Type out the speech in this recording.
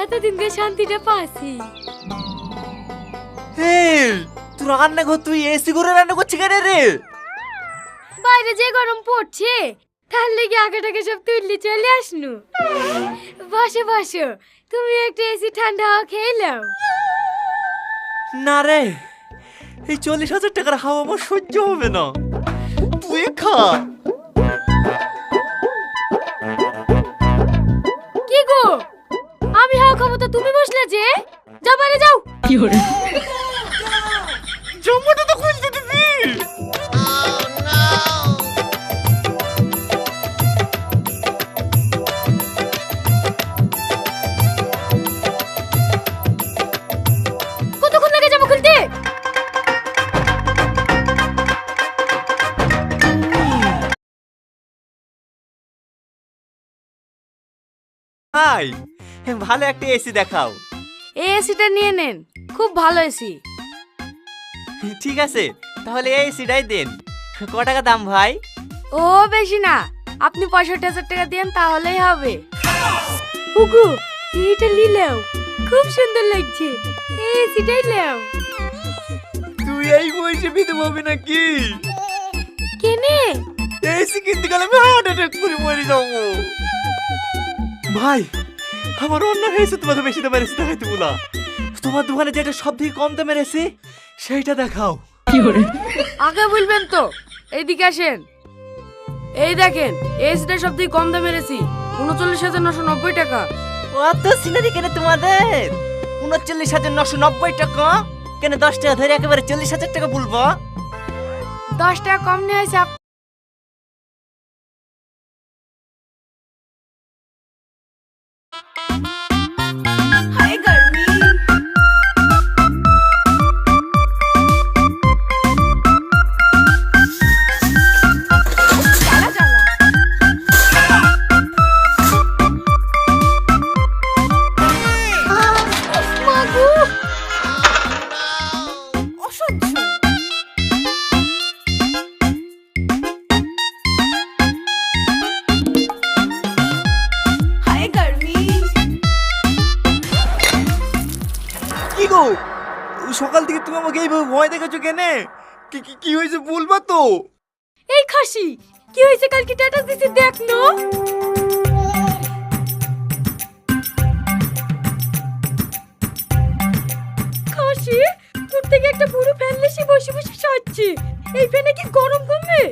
এতদিন ধরে শান্তিটা পাচ্ছি। তুই রান্না কর, তুই এসি করে রান্না করছিস কেন রে? বাইরে যে গরম পড়ছে তার লেগে আগে টাকে সব তুললি চলে আসনু। বসো বসো, তুমি একটা এসি ঠান্ডা হাওয়া খেয়ে নাও। না রে, এই 40,000 টাকার হাওয়া আমার সহ্য হবে না, তুই খা। কি গো, আমি হাওয়া খাবো তো তুমি বসলে যে? যাও বাইরে যাও। কি হরে জামাটা তো খুলতে দিবি। কতক্ষণ লাগে জামা খুলতে? হাই, ভালো একটা এসি দেখাও। এই এসিটা নিয়ে নেন, খুব ভালো এসি। ঠিক আছে, তাহলে এই এসিটাই দেন। ক টাকা দাম ভাই? ও বেশি না, আপনি 65,000 টাকা দেন তাহলেই হবে। হুগু, এটা নিলেও খুব সুন্দর লাগছে, এই এসিটাই নাও। তুই এই বয়সে বিধবা হবে নাকি? কেনে? এসি কিনতে গেলে আমি হার্ট অ্যাটাক করে মরে যাবো। ভাই, আমার অন্য হয়েছে, তোমাকে বেশি দামের এসি দেখাইতে বলা। তোমার দোকানে যেটা সব থেকে কম দামের এসি সেইটা দেখাও। আগে বলবেন তো, এইদিকে আসেন। এই দেখেন, এসিটা সব থেকে কম দামের এসি, 39,990 টাকা। অত সিনারি কেন তোমাদের? 39,990 টাকা কেন? 10 টাকা ধরে একেবারে 40,000 টাকা বলবো? 10 টাকা কম নিয়ে আসে। কি গো, সকাল থেকে তুমি আমাকে এইভাবে ভয় দেখাচ্ছ কেন? কি হয়েছে বলবা তো? এই খাসি, কি হয়েছে? কালকে স্ট্যাটাস দিছি দেখ নো। খাসি, তোর থেকে একটা পুরো ফ্যান লেসি বসে বসে সাজছি, এই ফ্যানে কি গরম কমবে?